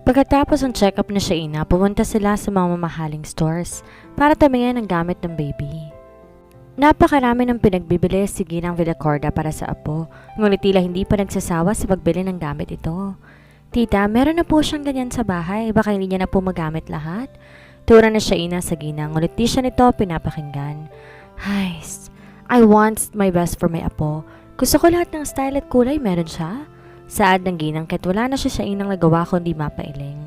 Pagkatapos ng check-up na Shaina, pumunta sila sa mga mamahaling stores para tumingin ng gamit ng baby. Napakarami ng pinagbibili si Ginang Villacorda para sa apo, ngunit tila hindi pa nagsasawa sa pagbili ng gamit ito. Tita, meron na po siyang ganyan sa bahay, baka hindi niya na po magamit lahat. Tura na Shaina sa Ginang, ngunit di siya nito pinapakinggan. I want my best for my apo. Gusto ko lahat ng style at kulay meron siya. Saad ng Ginang kahit wala na siya Shainang nagawa kundi mapailing.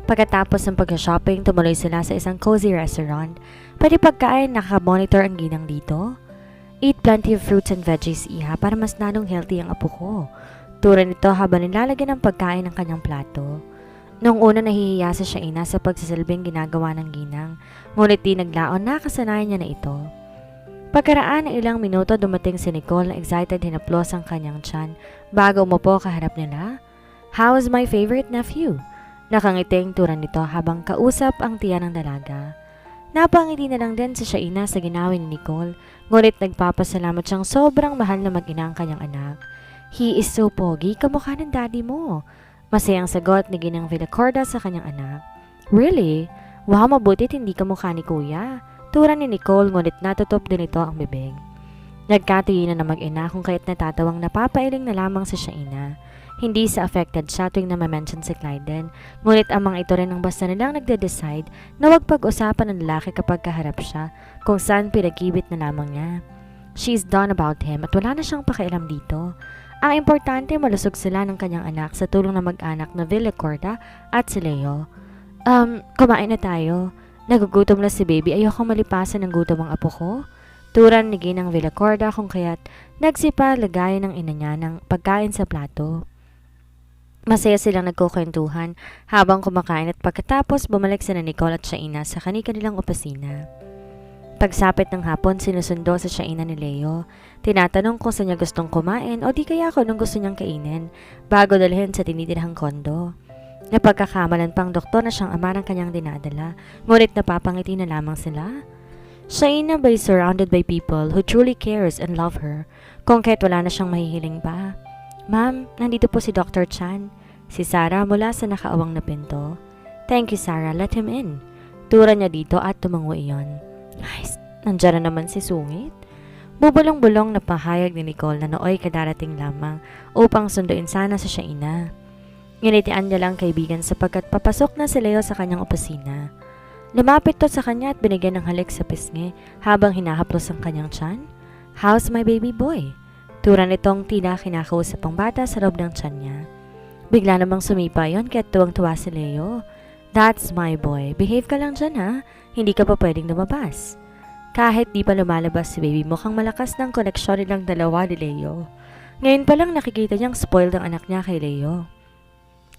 Pagkatapos ng pag-shopping, tumuloy sila sa isang cozy restaurant. Pwede pagkain, nakaka-monitor ang Ginang dito. Eat plenty of fruits and veggies, iha, para mas lalong healthy ang apo ko. Tura nito habang nilalagyan ng pagkain ng kanyang plato. Noong una nahihiya sa Shaina sa pagsasalbing ginagawa ng Ginang, ngunit di naglaon nakasanayan niya na ito. Pagkaraan ng ilang minuto dumating si Nicole na excited hinaplos ang kanyang tiyan bago umupo kaharap nila. How's my favorite nephew? Nakangiting tura nito habang kausap ang tiyan ng dalaga. Napangiti na lang din si Shaina sa ginawi ni Nicole, ngunit nagpapasalamat siyang sobrang mahal na mag-ina ang kanyang anak. He is so pogi, kamukha ng daddy mo. Masayang sagot ni Ginang Villacorda sa kanyang anak. Really? Wow, mabutit hindi kamukha ni kuya. Tura ni Nicole ngunit natutop din ito ang bibig. Nagkatiginan na mag-ina kung kaya't natatawang napapailing na lamang sa Shaina. Hindi sa affected siya tuwing na-mention si Clyden, ngunit ang mga ito rin ang basta nilang nagde-decide na wag pag-usapan ng lalaki kapag kaharap siya kung saan pinagkibit na lamang niya. She's done about him at wala na siyang pakialam dito. Ang importante malusog sila ng kanyang anak sa tulong ng mag-anak na Villacorda at si Leo. Kumain na tayo. Nagugutom na si baby, ayoko malipasan ng gutom ang apo ko. Turan ni Ginang Villacorda kung kaya't nagsipa lagayan ng ina niya ng pagkain sa plato. Masaya silang nagkukwentuhan habang kumakain at pagkatapos bumalik sina Nicole at Shaina sa kanilang opisina. Pagsapit ng hapon, sinusundo sa Shaina ni Leo. Tinatanong kung saan niya gustong kumain o di kaya kung anong gusto niyang kainin bago dalhin sa tinitirhang kondo. Napagkakamalan pang doktor na siyang ama ng kanyang dinadala, ngunit napapangiti na lamang sila. Shaina ba is surrounded by people who truly cares and love her, kung kahit wala na siyang mahihiling pa. Ma'am, nandito po si Dr. Chan. Si Sarah mula sa nakaawang na pinto. Thank you Sarah, let him in. Tura niya dito at tumango iyon. Nandiyan na naman si Sungit. Bubulong-bulong na pahayag ni Nicole na nooy kadarating lamang upang sunduin sana sa Shaina. Nginitian niya lang kaibigan sapagkat papasok na si Leo sa kanyang opisina. Lumapit to sa kanya at binigyan ng halik sa pisngi habang hinahaplos ang kanyang tiyan. How's my baby boy? Tura nitong tila kinakausap ang bata sa loob ng tiyan niya. Bigla namang sumipa yon kaya't tuwang-tuwa si Leo. That's my boy. Behave ka lang dyan ha. Hindi ka pa pwedeng lumabas. Kahit di pa lumalabas si baby mukhang malakas ng koneksyon nilang dalawa ni Leo. Ngayon pa lang nakikita niyang spoiled ang anak niya kay Leo.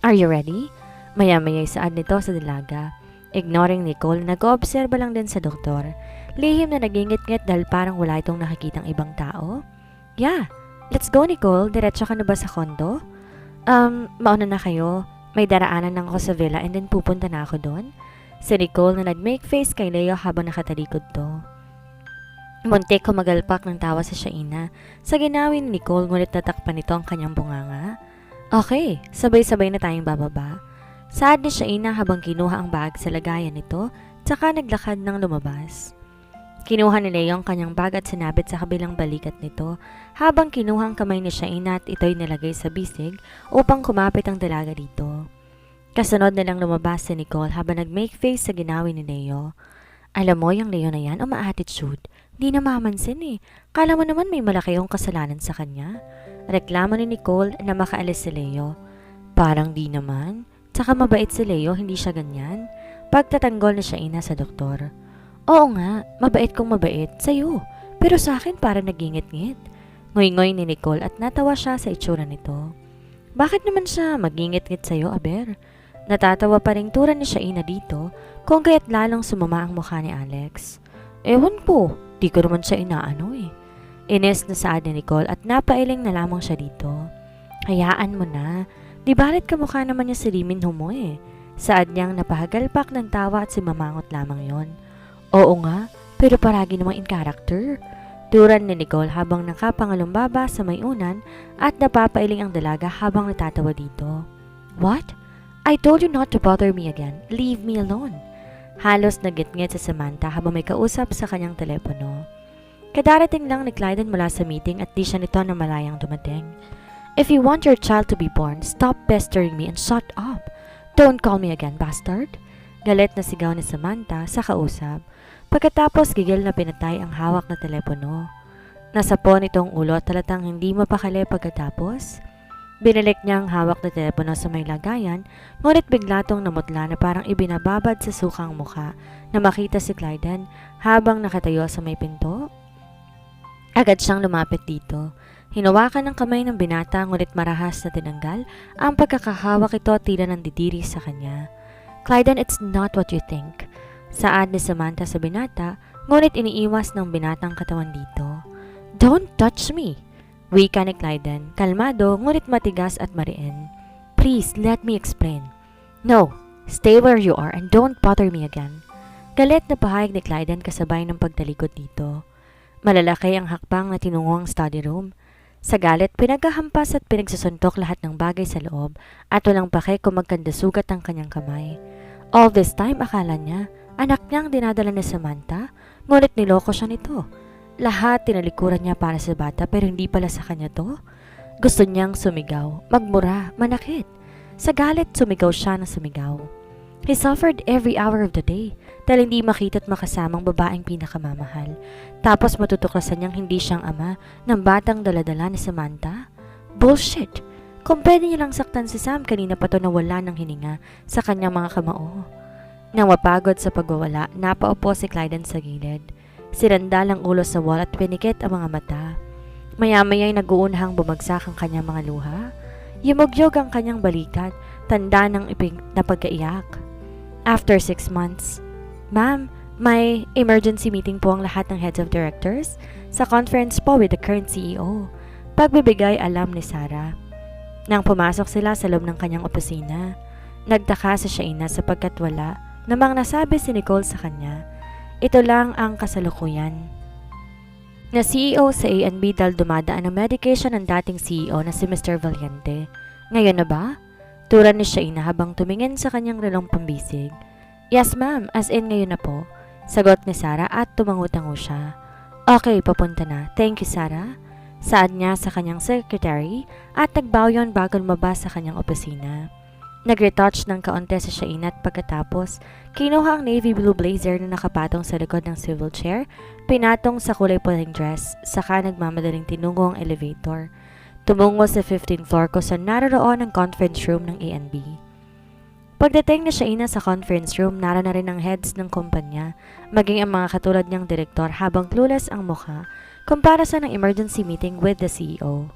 Are you ready? Maya-maya'y saad nito sa dalaga. Ignoring Nicole, nag-oobserba lang din sa doktor. Lihim na nagingit-ngit dahil parang wala itong nakikitang ibang tao. Yeah, let's go Nicole. Diretso ka na ba sa kondo? Mauna na kayo. May daraanan lang ako sa villa and then pupunta na ako doon. Si Nicole na nag-make face kay Leo habang nakatalikod to. Muntik ko magalpak ng tawa sa Shaina. Sa ginawi ni Nicole, ngunit natakpan nito ang kanyang bunganga. Okay, sabay-sabay na tayong bababa. Saad ni Shaina habang kinuha ang bag sa lagayan nito, tsaka naglakad ng lumabas. Kinuha ni Leo ang kanyang bag at sinabit sa kabilang balikat nito, habang kinuha ang kamay ni Shaina at ito'y nilagay sa bisig upang kumapit ang dalaga dito. Kasunod nilang lumabas si Nicole habang nag-make face sa ginawi ni Leo. Alam mo, yung Leo na yan, ma-attitude. Di na mamansin eh. Kala mo naman may malaki yung kasalanan sa kanya. Reklamo ni Nicole na makaalis si Leo. Parang di naman. Tsaka mabait si Leo, hindi siya ganyan. Pagtatanggol ni Shaina sa doktor. Oo nga, mabait kong mabait sa'yo. Pero sa akin parang nagingit-ngit. Ngoy-ngoy ni Nicole at natawa siya sa itsura nito. Bakit naman siya magingit-ngit sa'yo, Aber? Natatawa pa ring tura ni Shaina dito kung kaya't lalong sumama ang mukha ni Alex. Ewan po, di ko naman siya inaano eh. Ines na saad ni Nicole at napailing na lamang siya dito. Hayaan mo na, di balit kamukha naman niya si Liminho mo eh. Saad niyang napahagalpak ng tawa at simamangot lamang yon. Oo nga, pero paragi namang in character. Turan ni Nicole habang nakapangalumbaba sa may unan at napapailing ang dalaga habang natatawa dito. What? I told you not to bother me again. Leave me alone. Halos nagitngit si Samantha habang may kausap sa kanyang telepono. Kadarating lang ni Clyden mula sa meeting at di siya nito na malayang dumating. If you want your child to be born, stop pestering me and shut up. Don't call me again, bastard. Galit na sigaw ni Samantha sa kausap. Pagkatapos gigil na pinatay ang hawak na telepono. Nasapon itong ulo at talatang hindi mapakali pagkatapos. Binalik niya ang hawak na telepono sa may lagayan, ngunit bigla tong namutla na parang ibinababad sa sukang mukha na makita si Clyden habang nakatayo sa may pinto. Agad siyang lumapit dito. Hinawakan ng kamay ng binata ngunit marahas na tinanggal ang pagkakahawak ito tila nandidiri sa kanya. Clyden, it's not what you think. Saad ni Samantha sa binata, ngunit iniiwas ng binatang katawan dito. Don't touch me! Wika ni Clyden, kalmado ngunit matigas at mariin. Please, let me explain. No, stay where you are and don't bother me again. Galit na pahayag ni Clyden kasabay ng pagtalikod dito. Malalaki ang hakbang na tinungo ang study room. Sa galit, pinaghahampas at pinagsusuntok lahat ng bagay sa loob at walang pake kung magkandasugat ang kanyang kamay. All this time, akala niya, anak niyang dinadala ni Samantha, ngunit niloko siya nito. Lahat tinalikuran niya para sa bata pero hindi pala sa kanya to. Gusto niyang sumigaw, magmura, manakit. Sa galit, sumigaw siya ng sumigaw. He suffered every hour of the day dahil hindi makita't makasamang babaeng pinakamamahal. Tapos matutuklasan niyang hindi siyang ama ng batang daladala ni Samantha. Bullshit! Kung pwede niya lang saktan si Sam, kanina pa to nawala ng hininga sa kanyang mga kamao. Nang mapagod sa pagwawala, napaupo si Clyden sa gilid. Sirandal ang ulo sa wall at pinikit ang mga mata. Maya-maya'y nag-uunhang bumagsak ang kanyang mga luha. Yumugyog ang kanyang balikat, tanda ng na pagkaiyak. After 6 months, Ma'am, may emergency meeting po ang lahat ng heads of directors sa conference po with the current CEO. Pagbibigay alam ni Sarah. Nang pumasok sila sa loob ng kanyang opisina, nagtaka si Shaina sapagkat wala namang nasabi si Nicole sa kanya. Ito lang ang kasalukuyan. Na CEO sa A&B dahil dumadaan ng medication ng dating CEO na si Mr. Valiente. Ngayon na ba? Turan ni Shaina habang tumingin sa kanyang relong pambisig. Yes ma'am, as in ngayon na po. Sagot ni Sarah at tumangutango siya. Okay, papunta na. Thank you Sarah. Saad niya sa kanyang secretary at nagbaw yon bago lumabas sa kanyang opisina. Nag-retouch ng kaunti sa Shaina at pagkatapos, kinuha ang navy blue blazer na nakapatong sa likod ng swivel chair, pinatong sa kulay puting dress, saka nagmamadaling tinungo ang elevator. Tumungo sa 15th floor kung saan naroon ang conference room ng A&B. Pagdating ni Shaina sa conference room, naroon na rin ang heads ng kumpanya, maging ang mga katulad niyang direktor habang clueless ang mukha kumpara sa ng emergency meeting with the CEO.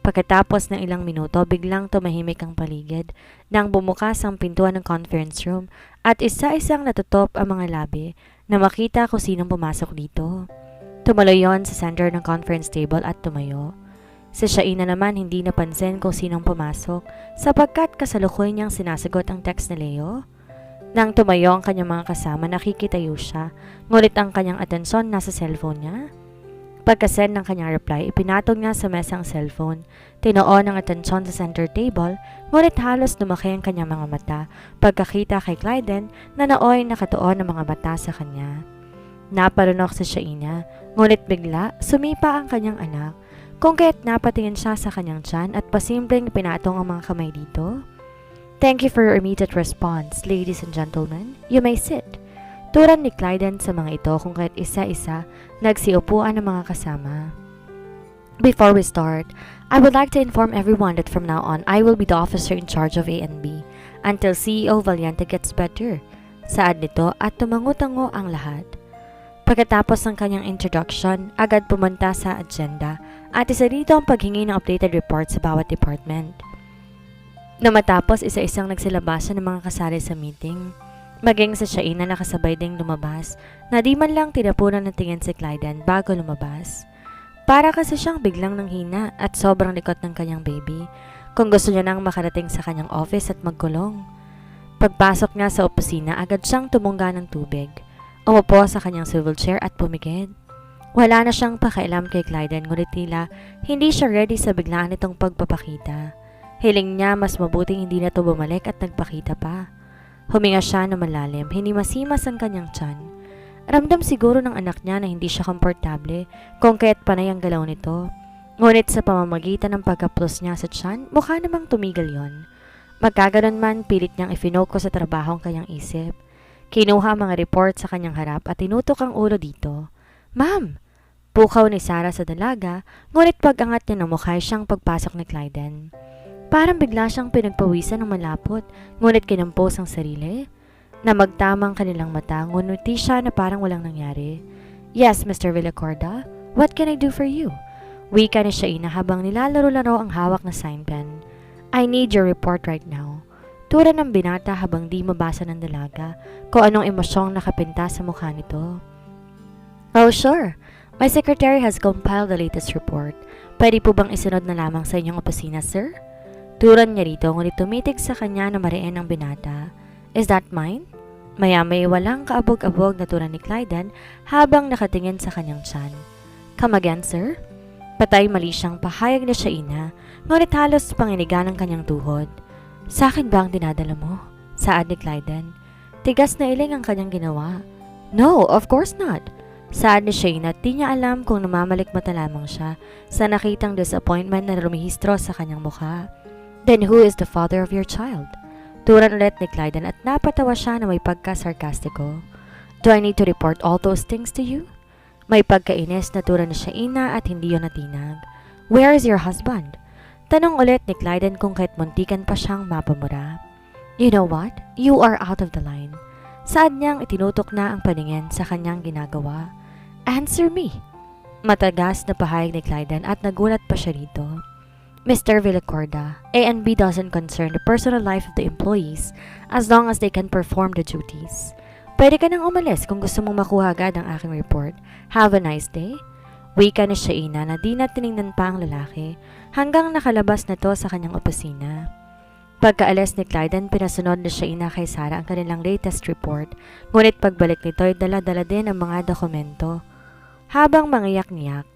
Pagkatapos ng ilang minuto, biglang tumahimik ang paligid nang bumukas ang pintuan ng conference room at isa-isang natutop ang mga labi na makita kung sinong pumasok dito. Tumuloy yon sa center ng conference table at tumayo. Si Shaina naman hindi napansin kung sinong pumasok sapagkat kasalukuyan niyang sinasagot ang text ni Leo. Nang tumayo ang kanyang mga kasama, nakikitayo siya, ngunit ang kanyang atensyon nasa cellphone niya. Pagkasend ng kanyang reply, ipinatong niya sa mesa ang cellphone. Tinoon ang atensyon sa center table, ngunit halos lumaki ang kanyang mga mata pagkakita kay Clyden na naoy nakatuon ang mga mata sa kanya. Naparunok si Shaina, ngunit bigla sumipa ang kanyang anak. Kung kaya't napatingin siya sa kanyang tiyan at pasimpleng pinatong ang mga kamay dito. Thank you for your immediate response, ladies and gentlemen. You may sit. Turan ni Clyden sa mga ito kung kaya't isa-isa nagsiupuan ng mga kasama. Before we start, I would like to inform everyone that from now on, I will be the officer in charge of A&B until CEO Valiente gets better. Saad nito at tumango-tango ang lahat. Pagkatapos ng kanyang introduction, agad pumunta sa agenda at isa dito ang paghingi ng updated reports sa bawat department. Na matapos isa-isang nagsilabasan ng mga kasali sa meeting, maging sa Shaina na nakasabay ding lumabas na di man lang tinapunan ng tingin si Clyden bago lumabas. Para kasi siyang biglang nanghina at sobrang likot ng kanyang baby kung gusto niya nang makarating sa kanyang office at magkulong. Pagpasok niya sa opisina, agad siyang tumungga ng tubig. Umupo sa kanyang swivel chair at pumikit. Wala na siyang pakialam kay Clyden ngunit tila hindi siya ready sa biglaan nitong pagpapakita. Hiling niya mas mabuting hindi na to bumalik at nagpakita pa. Huminga siya na malalim, hinimasimas ang kanyang tiyan. Ramdam siguro ng anak niya na hindi siya komportable kung kaya't panay ang galaw nito. Ngunit sa pamamagitan ng pagkaplos niya sa tiyan, mukha namang tumigil yon. Magkaganon man, pilit niyang ifinoko sa trabaho ang kanyang isip. Kinuha ang mga report sa kanyang harap at tinutok ang ulo dito. "Ma'am!" Pukaw ni Sarah sa dalaga, ngunit pag-angat niya ng mukha siyang pagpasok ni Clyden. Parang bigla siyang pinagpawisan ng malapot, ngunit kinampos ang sarili. Na magtamang kanilang mata, ngunit siya na parang walang nangyari. "Yes, Mr. Villacorda, what can I do for you?" Wika ni Shaina habang nilalaro-laro ang hawak na sign pen. "I need your report right now." Tura ng binata habang di mabasa ng dalaga kung anong emosyong nakapinta sa mukha nito. "Oh, sure. My secretary has compiled the latest report. Pwede po bang isunod na lamang sa inyong opisina, sir?" Turan niya rito ngunit tumitig sa kanya na mariin ang binata. "Is that mine?" Maya-may walang kaabog-abog na turan ni Clyden habang nakatingin sa kanyang tiyan. "Come again, sir?" Patay mali siyang pahayag na Shaina, ngunit halos panginigan ang kanyang tuhod. "Sa akin ba ang dinadala mo?" Saad ni Clyden. Tigas na iling ang kanyang ginawa. "No, of course not." Saad ni Shaina at di niya alam kung namamalikmata lamang siya sa nakitang disappointment na rumihistro sa kanyang mukha. "Then who is the father of your child?" Turan ulit ni Clyden at napatawa siya na may pagka-sarkastiko. "Do I need to report all those things to you?" May pagkainis na turan ni Shaina at hindi yun natinag. "Where is your husband?" Tanong ulit ni Clyden kung kahit muntikan pa siyang mapamura. "You know what? You are out of the line." Saad niyang itinutok na ang paningin sa kanyang ginagawa. "Answer me." Matagas na pahayag ni Clyden at nagulat pa siya rito. "Mr. Villacorda, A&B doesn't concern the personal life of the employees as long as they can perform the duties. Pwede ka nang umalis kung gusto mong makuha agad ang aking report. Have a nice day." Wika ni Shaina na di na tiningnan pa ang lalaki hanggang nakalabas na to sa kanyang opisina. Pagkaalis ni Clyden, pinasunod ni Shaina kay Sarah ang kanilang latest report, ngunit pagbalik nito ay dala-dala din ang mga dokumento. Habang mangiyak-ngiyak,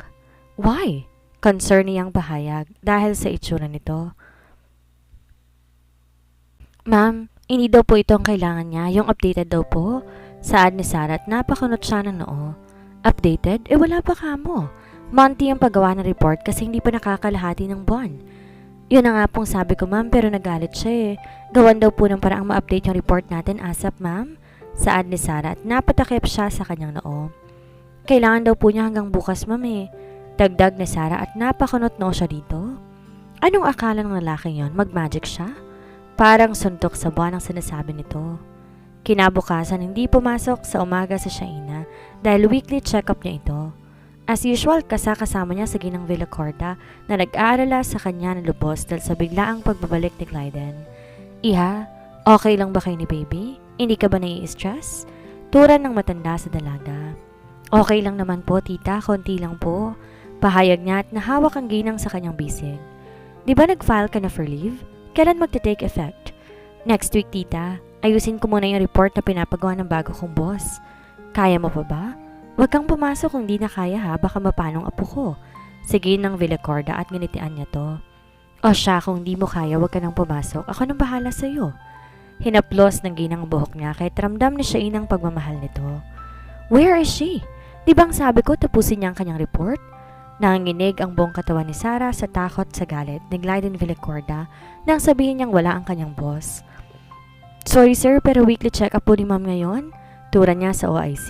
"Why?" Concern niyang pahayag dahil sa itsura nito. "Ma'am, hindi daw po ito ang kailangan niya, yung updated daw po." Saad ni Sarah at napakunot siya ng noo. "Updated? Wala pa kamo. Monthly ang paggawa ng report kasi hindi pa nakakalahati ng buwan." "Yun na nga pong sabi ko, ma'am, pero nagalit siya eh. Gawan daw po ng paraang ma-update yung report natin ASAP, ma'am." Saad ni Sarah at napatakip siya sa kanyang noo. "Kailangan daw po niya hanggang bukas, ma'am eh." Dagdag ni Sarah at napakunot noo siya dito. Anong akala ng lalaking yon? Mag-magic siya? Parang suntok sa buwan ang sinasabi nito. Kinabukasan hindi pumasok sa umaga sa Shaina dahil weekly check-up niya ito. As usual, kasama niya sa Ginang Villacorda na nag-aalala sa kanya ng lubos dahil sa biglaang pagbabalik ni Clyden. "Iha, okay lang ba kayo ni baby? Hindi ka ba nai-stress?" Turan ng matanda sa dalaga. "Okay lang naman po, tita, konti lang po." Pahayag niya at nahawak ang ginang sa kanyang bisig. "Di ba nag-file ka na for leave? Kailan magte-take effect?" "Next week, tita. Ayusin ko muna yung report na pinapagawa ng bago kong boss." "Kaya mo pa ba?" "Huwag kang pumasok kung di na kaya ha, baka mapanong apo ko." Sige ng Villacorda at nginitian niya to. "O siya, kung di mo kaya, huwag ka nang pumasok. Ako nang bahala sa'yo." Hinaplos ng ginang buhok niya kahit ramdam ni Shaina ang pagmamahal nito. "Where is she? Di bang sabi ko tapusin niya ang kanyang report?" Nanginginig ang buong katawan ni Sarah sa takot sa galit ni Clyden Villacorda nang sabihin niyang wala ang kanyang boss. "Sorry sir, pero weekly check-up po ni ma'am ngayon." Turan niya sa OIC.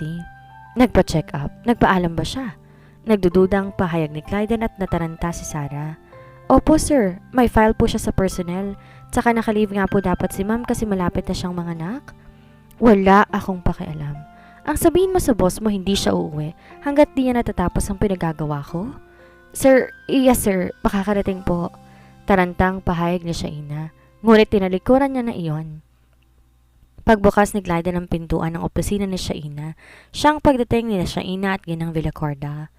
"Nagpa-check up? Nagpaalam ba siya?" Nagdududang pahayag ni Clyden at nataranta si Sarah. "Opo sir, may file po siya sa personnel. Tsaka nakalive nga po dapat si ma'am kasi malapit na siyang manganak." "Wala akong pakialam. Ang sabihin mo sa boss mo hindi siya uuwi hanggat di niya natatapos ang pinagagawa ko?" "Sir, yes sir, makakarating po." Tarantang pahayag ni Shaina, ngunit tinalikuran niya na iyon. Pagbukas ni Clyden ng pintuan ng opisina ni Shaina, siyang pagdating ni Shaina at Ginang Villacorda.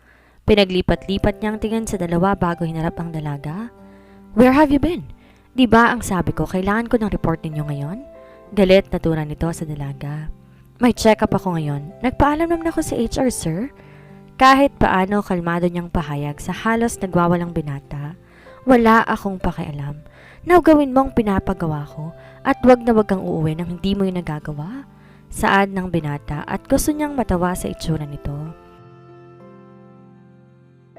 Pinaglipat-lipat niyang tingin sa dalawa bago hinarap ang dalaga. "Where have you been? Di ba ang sabi ko kailangan ko ng report ninyo ngayon?" Galit na turan nito sa dalaga. "May check-up ako ngayon. Nagpaalam naman ako sa HR, sir." Kahit paano kalmado niyang pahayag sa halos nagwawalang binata. Wala akong pakialam. Now gawin mo ang pinapagawa ko at wag na wag kang uuwi nang hindi mo yung nagagawa. Saad ng binata at gusto niyang matawa sa itsura nito.